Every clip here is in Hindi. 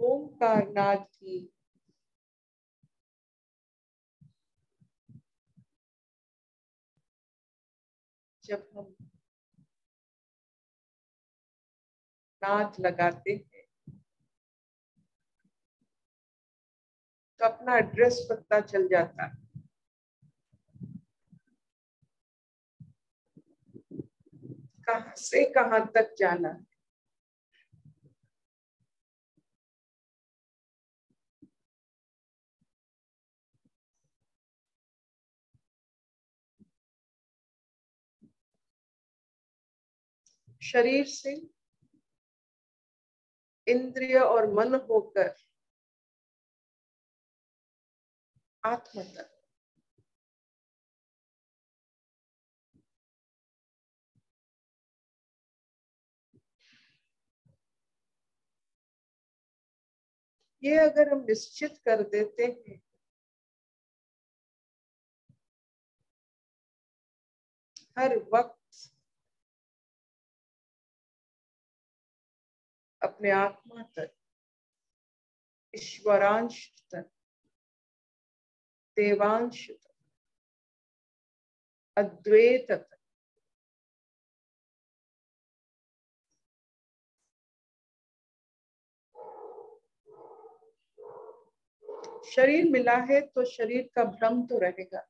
ओमकार नाद की जब हम नाद लगाते हैं तो अपना एड्रेस पता चल जाता है। कहां से कहां तक जाना है। शरीर से इंद्रिय और मन होकर आत्मा तक ये अगर हम निश्चित कर देते हैं हर वक्त अपने आत्मा तक, ईश्वरांश तक, देवांश तक, अद्वैत तक, शरीर मिला है तो शरीर का भ्रम तो रहेगा,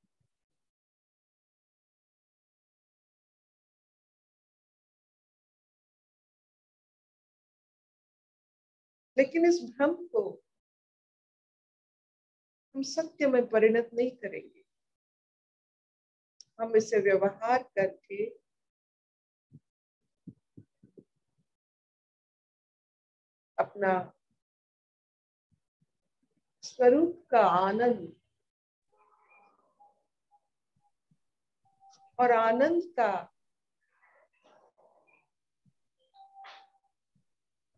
लेकिन इस भ्रम को हम सत्य में परिणत नहीं करेंगे। हम इसे व्यवहार करके अपना स्वरूप का आनंद और आनंद का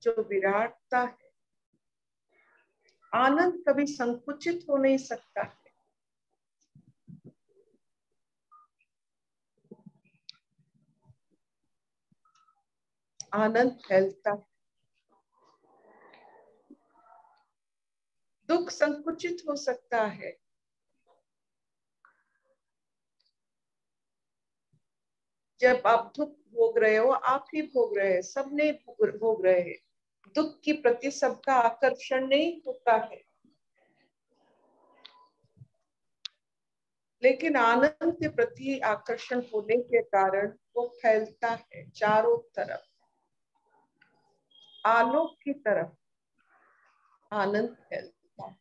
जो विराटता है, आनंद कभी संकुचित हो नहीं सकता है। आनंद फैलता है। दुख संकुचित हो सकता है, जब आप दुख भोग रहे हो, आप ही भोग रहे हैं, सबने भोग रहे हैं। दुख के प्रति सबका आकर्षण नहीं होता है, लेकिन आनंद के प्रति आकर्षण होने के कारण वो फैलता है चारों तरफ। आलोक की तरफ आनंद फैलता है।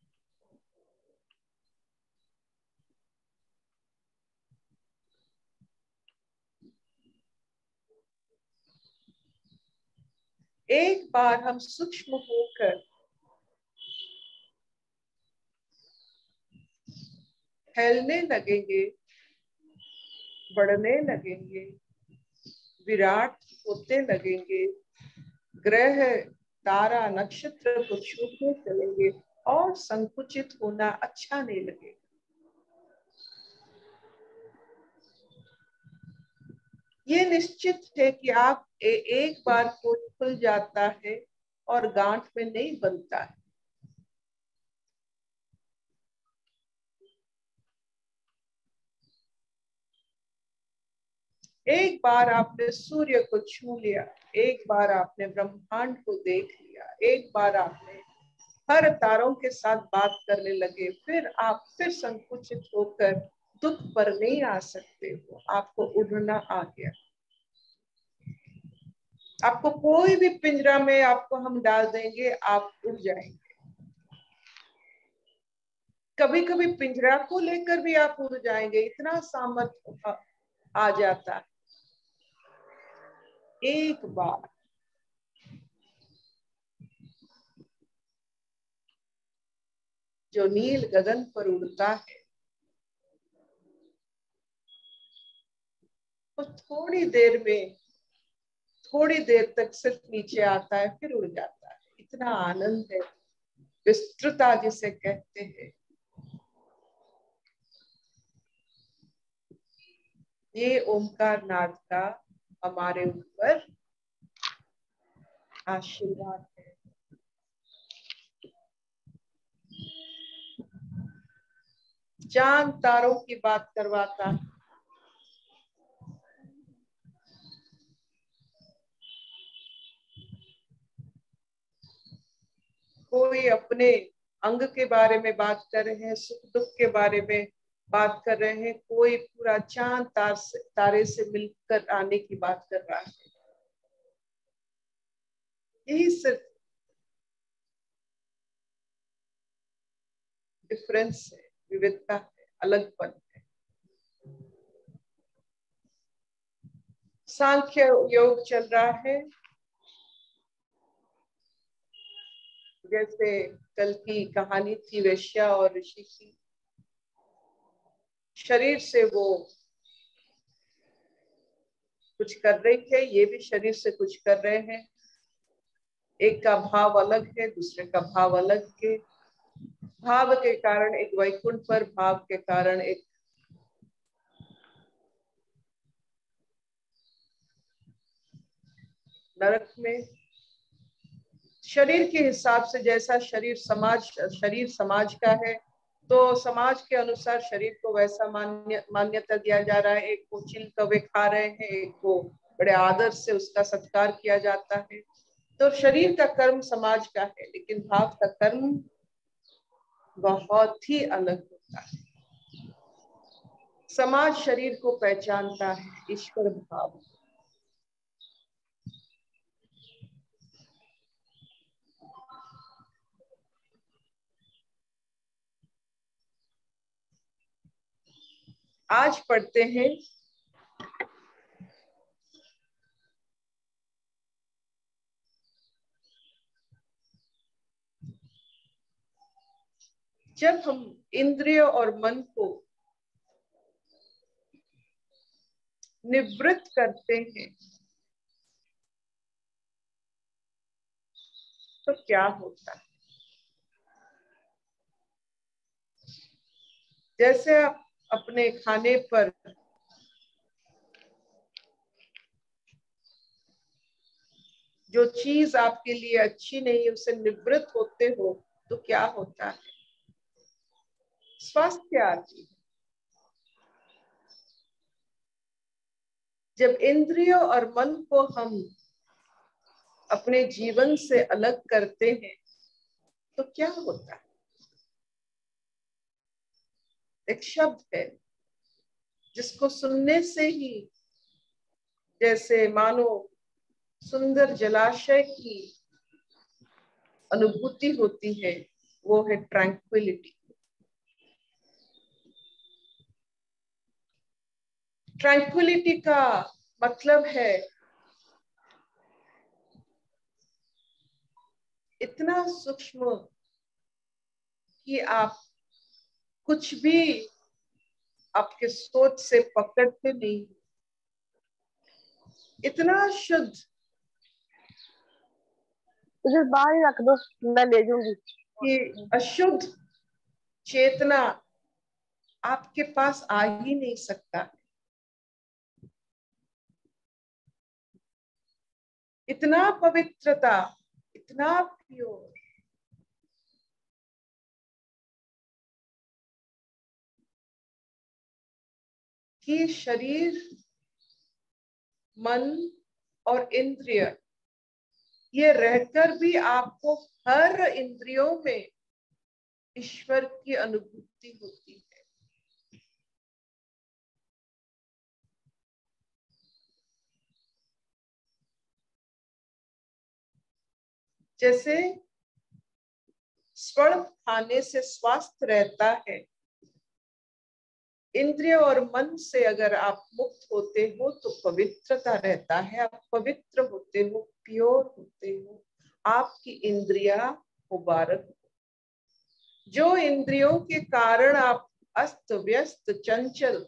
एक बार हम सूक्ष्म होकर फैलने लगेंगे, बढ़ने लगेंगे, विराट होते लगेंगे, ग्रह तारा नक्षत्र को छूटने चलेंगे और संकुचित होना अच्छा नहीं लगेगा। ये निश्चित है कि आप एक बार कोई खुल जाता है और गांठ में नहीं बनता है। एक बार आपने सूर्य को छू लिया, एक बार आपने ब्रह्मांड को देख लिया, एक बार आपने हर तारों के साथ बात करने लगे, फिर आप फिर संकुचित होकर दुख पर नहीं आ सकते हो। आपको उड़ना आ गया। आपको कोई भी पिंजरा में आपको हम डाल देंगे, आप उड़ जाएंगे। कभी कभी पिंजरा को लेकर भी आप उड़ जाएंगे, इतना सामर्थ्य आ जाता है। एक बार जो नील गगन पर उड़ता है वो थोड़ी देर तक सिर्फ नीचे आता है, फिर उड़ जाता है। इतना आनंद है, विस्तृता जिसे कहते हैं। ये ओमकार नाद का हमारे ऊपर आशीर्वाद है। चांद तारों की बात करवाता है। कोई अपने अंग के बारे में बात कर रहे हैं, सुख दुख के बारे में बात कर रहे हैं, कोई पूरा चांद तारे से मिलकर आने की बात कर रहा है। यही सिर्फ डिफरेंस है, विविधता है, अलगपन है। सांख्य योग चल रहा है। जैसे कल की कहानी थी वेश्या और ऋषि की, शरीर से वो कुछ कर रही है, ये भी शरीर से कुछ कर रहे हैं। एक का भाव अलग है, दूसरे का भाव अलग है। भाव के कारण एक वैकुंठ पर, भाव के कारण एक नरक में। शरीर के हिसाब से, जैसा शरीर समाज का है, तो समाज के अनुसार शरीर को वैसा मान्यता दिया जा रहा है। एक को चिल कवे खा रहे हैं, एक को बड़े आदर से उसका सत्कार किया जाता है। तो शरीर का कर्म समाज का है, लेकिन भाव का कर्म बहुत ही अलग होता है। समाज शरीर को पहचानता है, ईश्वर भाव। आज पढ़ते हैं जब हम इंद्रिय और मन को निवृत्त करते हैं तो क्या होता है। जैसे आप अपने खाने पर जो चीज आपके लिए अच्छी नहीं, उससे निवृत्त होते हो तो क्या होता है, स्वास्थ्य आती है। जब इंद्रियों और मन को हम अपने जीवन से अलग करते हैं तो क्या होता है। एक शब्द है जिसको सुनने से ही जैसे मानो सुंदर जलाशय की अनुभूति होती है, वो है ट्रैंक्विलिटी। ट्रैंक्विलिटी का मतलब है इतना सूक्ष्म कि आप कुछ भी आपके सोच से पकड़ते नहीं, इतना शुद्ध। मुझे बाहर ही रख दो, मैं ले जाऊंगी। कि अशुद्ध चेतना आपके पास आ ही नहीं सकता। इतना पवित्रता, इतना प्योर। कि शरीर, मन और इंद्रिय, ये रहकर भी आपको हर इंद्रियों में ईश्वर की अनुभूति होती है। जैसे स्वर्ण खाने से स्वास्थ्य रहता है, इंद्रिय और मन से अगर आप मुक्त होते हो तो पवित्रता रहता है। आप पवित्र होते हो, प्योर होते हो, आपकी इंद्रियां मुबारक। जो इंद्रियों के कारण आप अस्त व्यस्त, चंचल,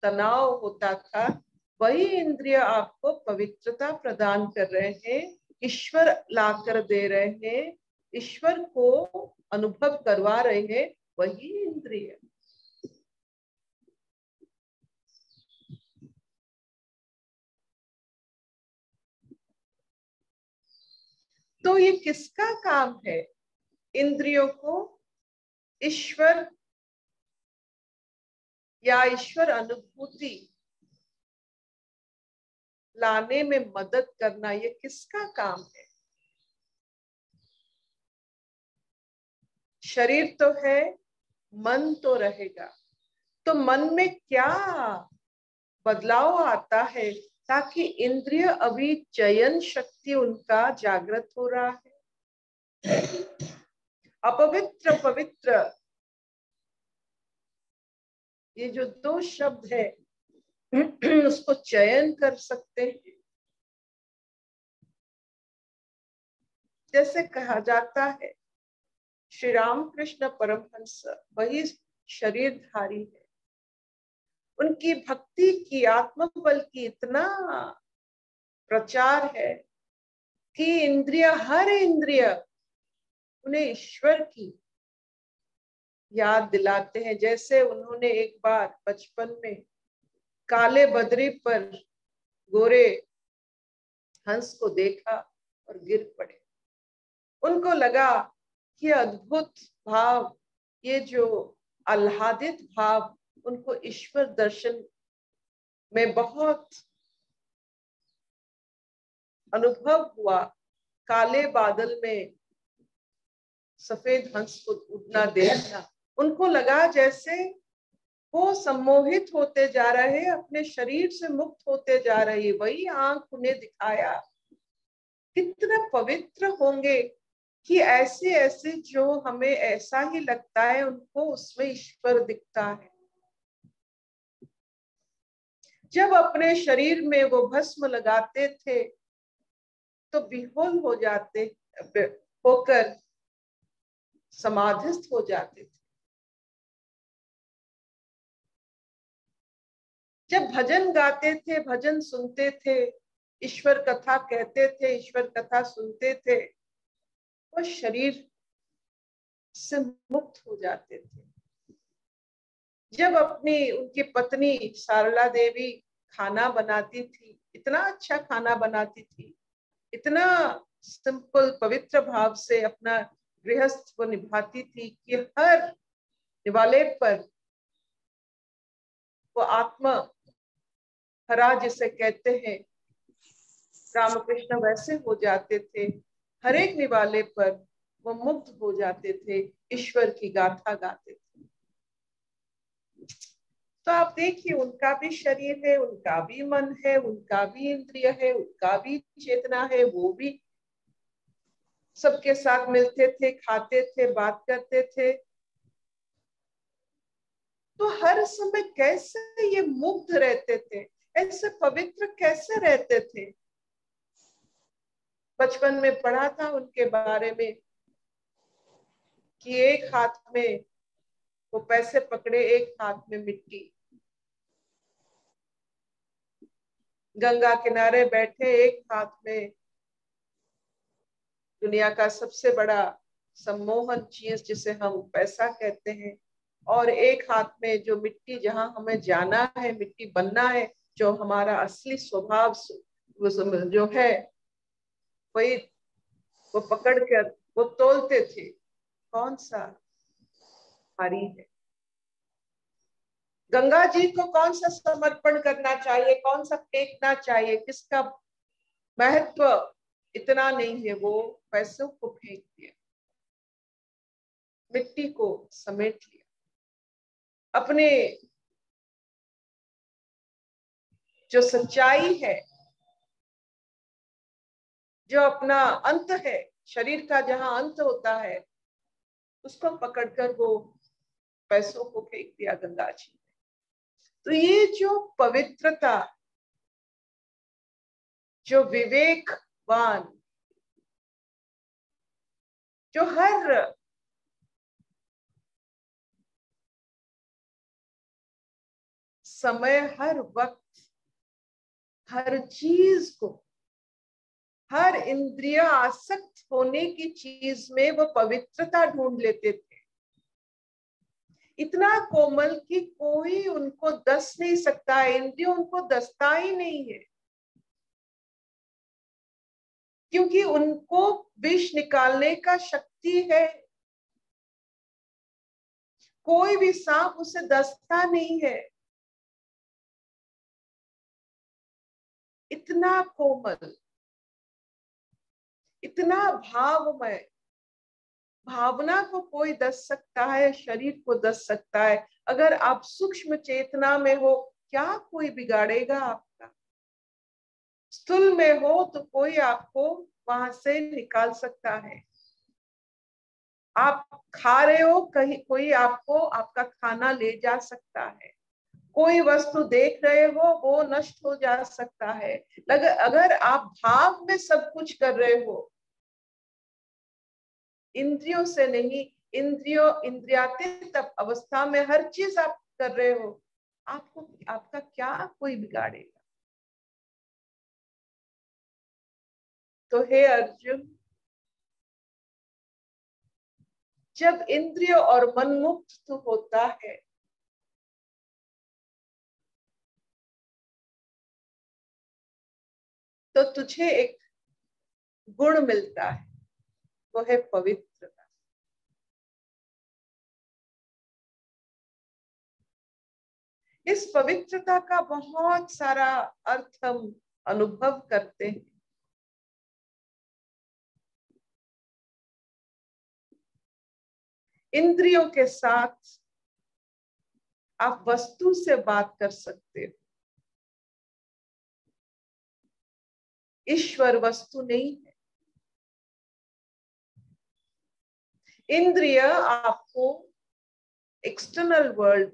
तनाव होता था, वही इंद्रिय आपको पवित्रता प्रदान कर रहे हैं, ईश्वर लाकर दे रहे हैं, ईश्वर को अनुभव करवा रहे हैं, वही इंद्रिय। तो ये किसका काम है, इंद्रियों को ईश्वर या ईश्वर अनुभूति लाने में मदद करना, ये किसका काम है? शरीर तो है, मन तो रहेगा। तो मन में क्या बदलाव आता है ताकि इंद्रिय अभिचयन शक्ति उनका जागृत हो रहा है। अपवित्र पवित्र, ये जो दो शब्द है उसको चयन कर सकते हैं। जैसे कहा जाता है श्री रामकृष्ण परमहंस वही शरीरधारी है, उनकी भक्ति की, आत्मबल की इतना प्रचार है कि इंद्रिय, हर इंद्रिय उन्हें ईश्वर की याद दिलाते हैं। जैसे उन्होंने एक बार बचपन में काले बदरी पर गोरे हंस को देखा और गिर पड़े। उनको लगा कि अद्भुत भाव, ये जो आह्लादित भाव उनको ईश्वर दर्शन में बहुत अनुभव हुआ। काले बादल में सफेद हंस को उड़ना देखना, उनको लगा जैसे वो सम्मोहित होते जा रहे, अपने शरीर से मुक्त होते जा रहे। वही आंख उन्हें दिखाया। कितना पवित्र होंगे कि ऐसे ऐसे जो हमें ऐसा ही लगता है उनको उसमें ईश्वर दिखता है। जब अपने शरीर में वो भस्म लगाते थे तो विह्वल हो जाते, होकर समाधिस्थ हो जाते थे। जब भजन गाते थे, भजन सुनते थे, ईश्वर कथा कहते थे, ईश्वर कथा सुनते थे, वो शरीर से मुक्त हो जाते थे। जब अपनी उनकी पत्नी सारला देवी खाना बनाती थी, इतना अच्छा खाना बनाती थी, इतना सिंपल पवित्र भाव से अपना गृहस्थ को निभाती थी कि हर निवाले पर वो आत्मा हरा जिसे कहते हैं, रामकृष्ण वैसे हो जाते थे। हर एक निवाले पर वो मुक्त हो जाते थे, ईश्वर की गाथा गाते थे। तो आप देखिए, उनका भी शरीर है, उनका भी मन है, उनका भी इंद्रिय है, उनका भी चेतना है। वो भी सबके साथ मिलते थे, खाते थे, बात करते थे। तो हर समय कैसे ये मुग्ध रहते थे, ऐसे पवित्र कैसे रहते थे? बचपन में पढ़ा था उनके बारे में कि एक हाथ में वो पैसे पकड़े, एक हाथ में मिट्टी, गंगा किनारे बैठे, एक हाथ में दुनिया का सबसे बड़ा सम्मोहन चीज जिसे हम पैसा कहते हैं, और एक हाथ में जो मिट्टी, जहां हमें जाना है, मिट्टी बनना है, जो हमारा असली स्वभाव जो है, वही वो पकड़ कर वो तोलते थे कौन सा भारी है। गंगा जी को कौन सा समर्पण करना चाहिए, कौन सा फेंकना चाहिए, किसका महत्व इतना नहीं है। वो पैसों को फेंक दिया, मिट्टी को समेट लिया। अपने जो सच्चाई है, जो अपना अंत है, शरीर का जहां अंत होता है, उसको पकड़कर वो पैसों को फेंक दिया गंगा जी। तो ये जो पवित्रता, जो विवेकवान, जो हर समय, हर वक्त, हर चीज को, हर इंद्रिय आसक्त होने की चीज में वो पवित्रता ढूंढ लेते थे। इतना कोमल कि कोई उनको दस नहीं सकता, इंद्रिय उनको दसता ही नहीं है, क्योंकि उनको विष निकालने का शक्ति है। कोई भी सांप उसे दसता नहीं है। इतना कोमल, इतना भावमय। भावना को कोई दस सकता है, शरीर को दस सकता है। अगर आप सूक्ष्म चेतना में हो, क्या कोई बिगाड़ेगा आपका? स्थूल में हो तो कोई आपको वहां से निकाल सकता है। आप खा रहे हो, कहीं कोई आपको आपका खाना ले जा सकता है। कोई वस्तु देख रहे हो, वो नष्ट हो जा सकता है। अगर आप भाव में सब कुछ कर रहे हो, इंद्रियों से नहीं, इंद्रियातीत अवस्था में हर चीज आप कर रहे हो, आपको आपका क्या कोई बिगाड़ेगा? तो हे अर्जुन, जब इंद्रिय और मन मुक्त होता है, तो तुझे एक गुण मिलता है, वो है पवित्रता। इस पवित्रता का बहुत सारा अर्थ हम अनुभव करते हैं। इंद्रियों के साथ आप वस्तु से बात कर सकते हो, ईश्वर वस्तु नहीं है। इंद्रिय आपको एक्सटर्नल वर्ल्ड,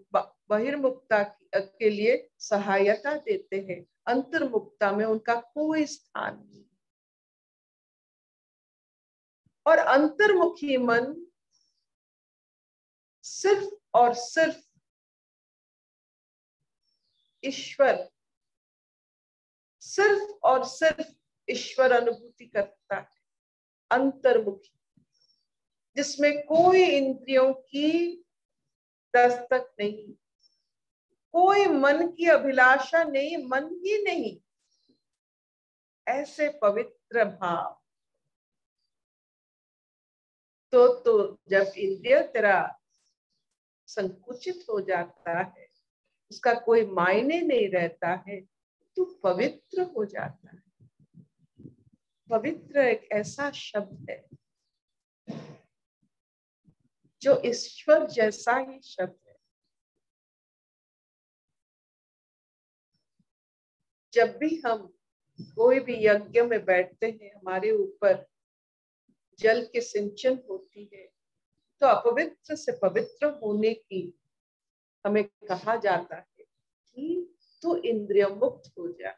बहिर्मुखता के लिए सहायता देते हैं, अंतर्मुखता में उनका कोई स्थान नहीं। और अंतर्मुखी मन सिर्फ और सिर्फ ईश्वर, सिर्फ और सिर्फ ईश्वर अनुभूति करता है। अंतर्मुखी, जिसमें कोई इंद्रियों की दस्तक नहीं, कोई मन की अभिलाषा नहीं, मन ही नहीं। ऐसे पवित्र भाव तो जब इंद्रिय तेरा संकुचित हो जाता है, उसका कोई मायने नहीं रहता है, तो पवित्र हो जाता है। पवित्र एक ऐसा शब्द है जो ईश्वर जैसा ही शब्द है। जब भी हम कोई भी यज्ञ में बैठते हैं, हमारे ऊपर जल की सिंचन होती है, तो अपवित्र से पवित्र होने की हमें कहा जाता है कि तू इंद्रिय मुक्त हो जा।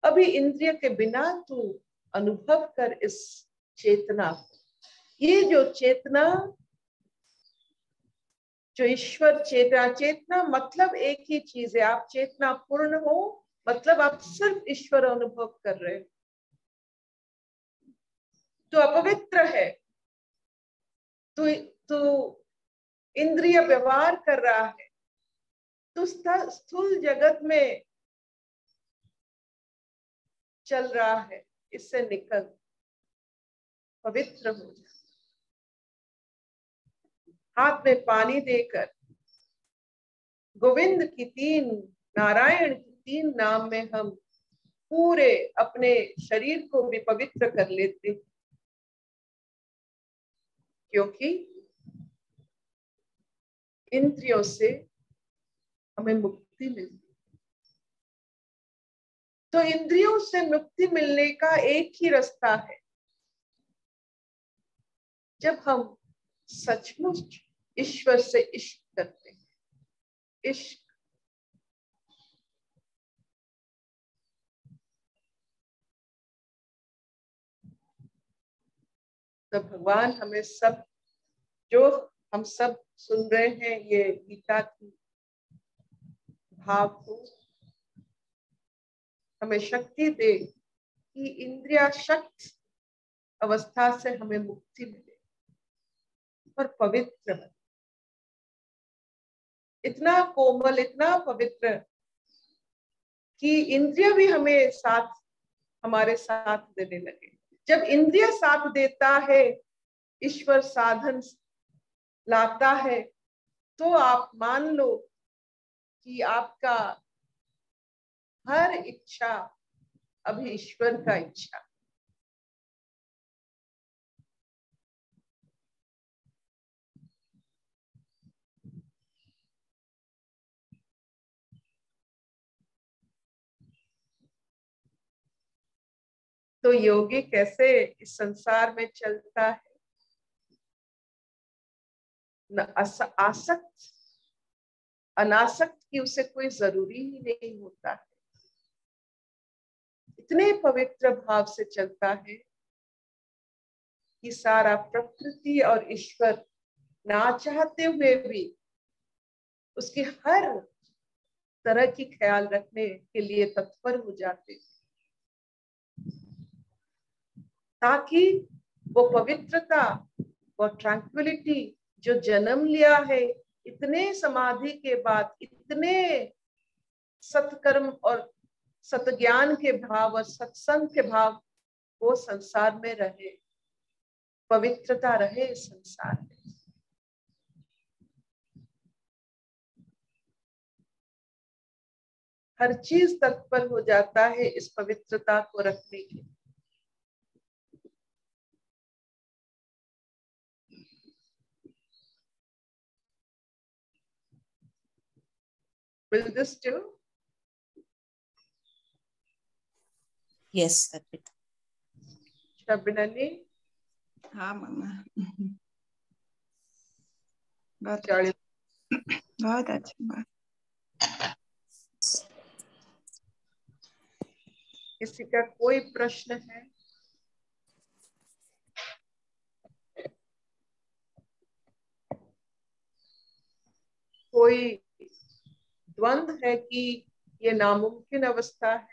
अभी इंद्रिय के बिना तू अनुभव कर इस चेतना को। ये जो चेतना, जो ईश्वर चेतना, चेतना मतलब एक ही चीज है। आप चेतना पूर्ण हो, मतलब आप सिर्फ ईश्वर अनुभव कर रहे हो। तो अपवित्र है, तो इंद्रिय व्यवहार कर रहा है, तो स्थूल जगत में चल रहा है, इससे निकल पवित्र हो जा। हाथ में पानी देकर गोविंद की तीन, नारायण की तीन नाम में हम पूरे अपने शरीर को भी पवित्र कर लेते हैं, क्योंकि इंद्रियों से हमें मुक्ति मिलती। तो इंद्रियों से मुक्ति मिलने का एक ही रास्ता है, जब हम सचमुच ईश्वर से इश्क करते हैं। इश्क तो भगवान हमें सब, जो हम सब सुन रहे हैं ये गीता की भाव को, हमें शक्ति दे कि इंद्रिया शक्त अवस्था से हमें मुक्ति मिले और पवित्र बने। इतना कोमल, इतना पवित्र कि इंद्रिय भी हमें साथ, हमारे साथ देने लगे। जब इंद्रिय साथ देता है, ईश्वर साधन लाता है, तो आप मान लो कि आपका हर इच्छा अभी ईश्वर का इच्छा। तो योगी कैसे इस संसार में चलता है? न आसक्त अनासक्त की उसे कोई जरूरी ही नहीं होता है। इतने पवित्र भाव से चलता है कि सारा प्रकृति और ईश्वर ना चाहते हुए भी उसकी हर तरह की ख्याल रखने के लिए तत्पर हो जाते, ताकि वो पवित्रता, वो ट्रैंक्विलिटी जो जन्म लिया है इतने समाधि के बाद, इतने सत्कर्म और सतज्ञान के भाव और सत्संग के भाव, वो संसार में रहे, पवित्रता रहे इस संसार में। हर चीज तत्पर हो जाता है इस पवित्रता को रखने के लिए। Will this do? Yes, Arpita. शबननी, हाँ मामा, बहुत चालीस। बहुत अच्छा बात। किसी का कोई प्रश्न है? कोई द्वंद्व है कि ये नामुमकिन अवस्था है?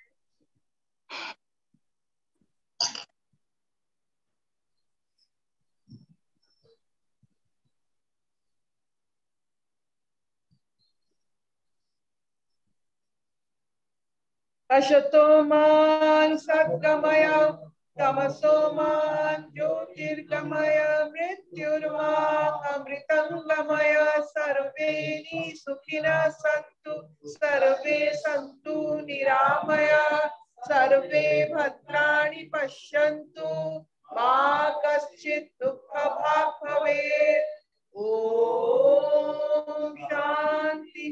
असतो मान सद्गमय तमसो मान ज्योतिर्गमय मृत्युर्मा अमृतंगमय सर्वे सुखिनः सन्तु सर्वे सन्तु निरामया सर्वे भद्राणि पश्यन्तु मा कश्चित् दुःखभाग् भवेत्। ओम शांति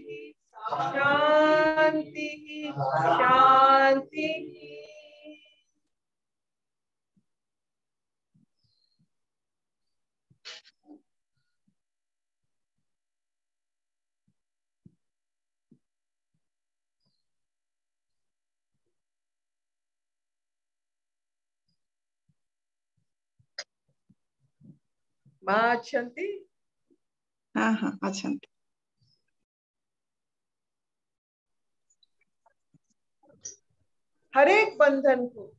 शांति शांति। माँ अच्छंती? हाँ हाँ अच्छा। हर एक बंधन को,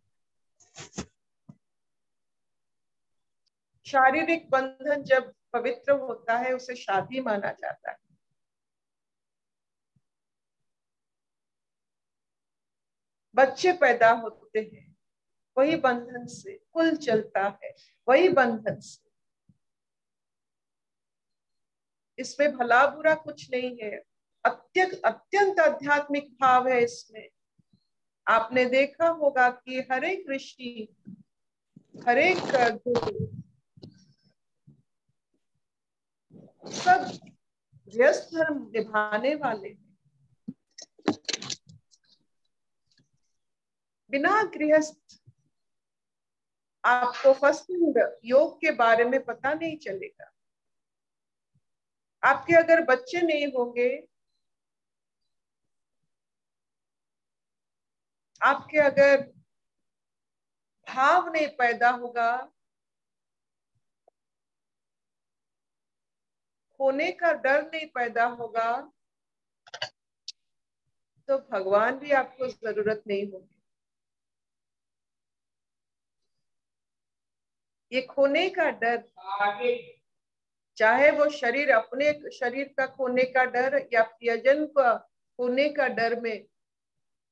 शारीरिक बंधन जब पवित्र होता है उसे शादी माना जाता है। बच्चे पैदा होते हैं वही बंधन से, कुल चलता है वही बंधन से। इसमें भला बुरा कुछ नहीं है, अत्यंत आध्यात्मिक भाव है इसमें। आपने देखा होगा कि हर एक ऋषि, हर एक गुरु, सब गृहस्थ धर्म निभाने वाले हैं। बिना गृहस्थ आपको फर्स्ट योग के बारे में पता नहीं चलेगा। आपके अगर बच्चे नहीं होंगे, आपके अगर भाव नहीं पैदा होगा, खोने का डर नहीं पैदा होगा, तो भगवान भी आपको जरूरत नहीं होगी। ये खोने का डर, चाहे वो शरीर, अपने शरीर का खोने का डर या प्रियजन का खोने का डर में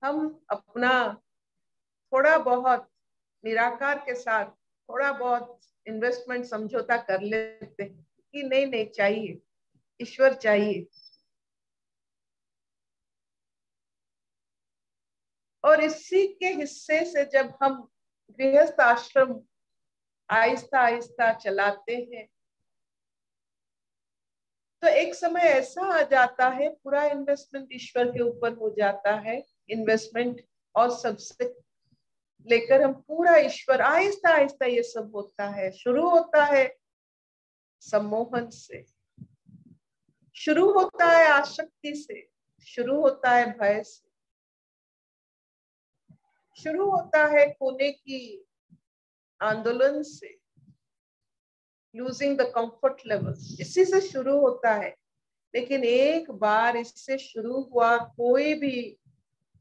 हम अपना थोड़ा बहुत निराकार के साथ थोड़ा बहुत इन्वेस्टमेंट समझौता कर लेते हैं कि नहीं नहीं चाहिए, ईश्वर चाहिए। और इसी के हिस्से से जब हम गृहस्थ आश्रम आहिस्ता आहिस्ता चलाते हैं तो एक समय ऐसा आ जाता है पूरा इन्वेस्टमेंट ईश्वर के ऊपर हो जाता है। इन्वेस्टमेंट और सबसे लेकर हम पूरा ईश्वर, आहिस्ता आहिस्ता ये सब होता है। शुरू होता है सम्मोहन से, शुरू होता है आसक्ति से, शुरू होता है भय से, शुरू होता है खोने की आंदोलन से, लूजिंग द कंफर्ट लेवल, इसी से शुरू होता है। लेकिन एक बार इससे शुरू हुआ कोई भी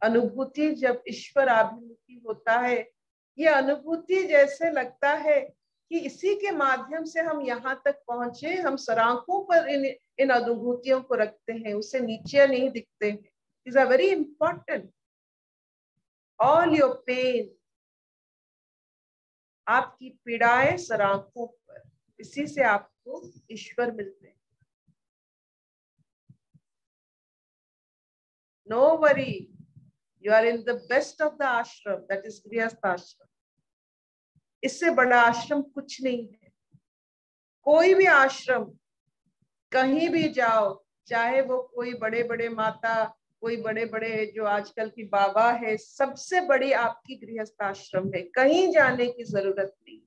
अनुभूति जब ईश्वर अभिमुखी होता है, ये अनुभूति जैसे लगता है कि इसी के माध्यम से हम यहाँ तक पहुंचे। हम सराखों पर इन अनुभूतियों को रखते हैं, उससे नीचे नहीं दिखते हैं। Is a very important. All your pain, आपकी पीड़ाएं सराखों पर, इसी से आपको ईश्वर मिलते हैं। No worry, you are in the best of the ashram, that is grihastha ashram. इससे बड़ा आश्रम कुछ नहीं है। कोई भी आश्रम, कहीं भी जाओ, चाहे वो कोई बड़े बड़े माता, कोई बड़े बड़े जो आजकल की बाबा है, सबसे बड़ी आपकी गृहस्थ आश्रम है। कहीं जाने की जरूरत नहीं।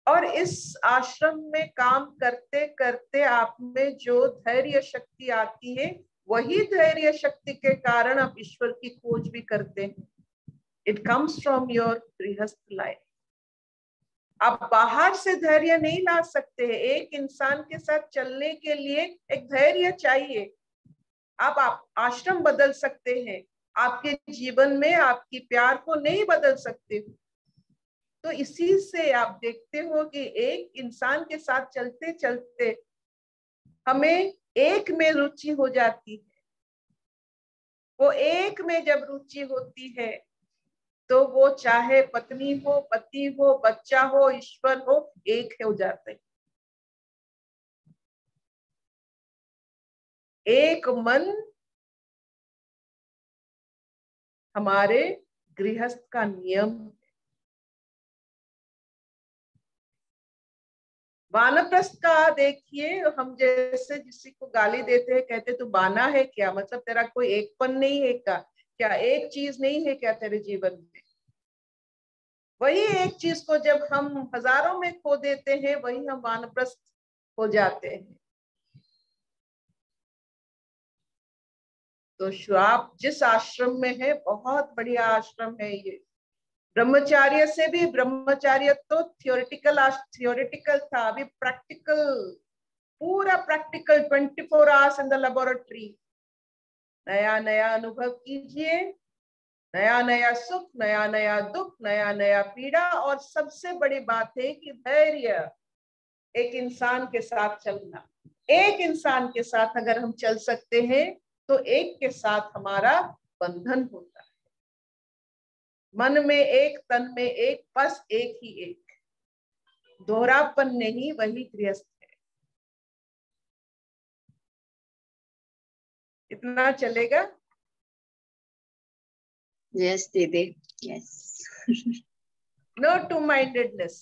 और इस आश्रम में काम करते करते आप में जो धैर्य शक्ति आती है, वही धैर्य शक्ति के कारण आप ईश्वर की खोज भी करते हैं। इट कम्स फ्रॉम योर गृहस्थ लाइफ। आप बाहर से धैर्य नहीं ला सकते। एक इंसान के साथ चलने के लिए एक धैर्य चाहिए। आप आश्रम बदल सकते हैं, आपके जीवन में आपकी प्यार को नहीं बदल सकते। तो इसी से आप देखते हो कि एक इंसान के साथ चलते चलते हमें एक में रुचि हो जाती है। वो एक में जब रुचि होती है तो वो चाहे पत्नी हो, पति हो, बच्चा हो, ईश्वर हो, एक हो जाते हैं। एक मन हमारे गृहस्थ का नियम। वानप्रस्थ का देखिए, हम जैसे किसी को गाली देते हैं, कहते तू बाना है क्या, मतलब तेरा कोई एकपन नहीं है क्या एक चीज नहीं है क्या तेरे जीवन में। वही एक चीज को जब हम हजारों में खो देते हैं, वही हम वानप्रस्थ हो जाते हैं। तो आप जिस आश्रम में है, बहुत बढ़िया आश्रम है ये। ब्रह्मचार्य से भी, ब्रह्मचार्य तो थियोरिटिकल था, अभी प्रैक्टिकल, पूरा practical 24 hours in the laboratory. नया नया अनुभव कीजिए, नया नया सुख, नया नया दुख, नया नया पीड़ा। और सबसे बड़ी बात है कि धैर्य, एक इंसान के साथ चलना। एक इंसान के साथ अगर हम चल सकते हैं तो एक के साथ हमारा बंधन होता है। मन में एक, तन में एक, बस एक ही एक, दोहरापन नहीं, वही गृहस्थ है। इतना चलेगा? Yes, दीदी, yes. No to mindedness.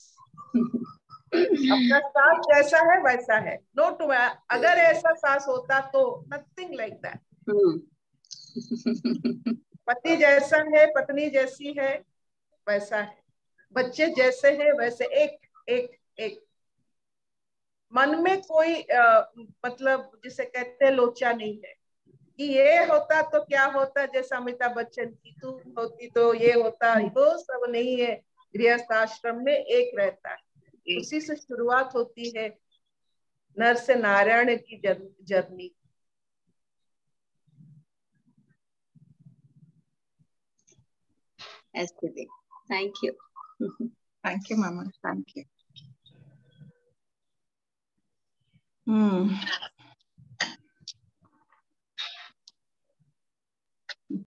अपना सास जैसा है वैसा है, नो टू। अगर ऐसा सास होता तो नथिंग लाइक दैट। पति जैसा है, पत्नी जैसी है, वैसा है। बच्चे जैसे हैं वैसे, एक एक एक। मन में कोई मतलब जिसे कहते हैं लोचा नहीं है कि ये होता तो क्या होता, जैसा अमिताभ बच्चन की तू होती तो ये होता, वो सब नहीं है। गृहस्थ आश्रम में एक रहता है। उसी से शुरुआत होती है नर से नारायण की जर्नी। Yes, दीदी, thank you. Thank you mama, thank you.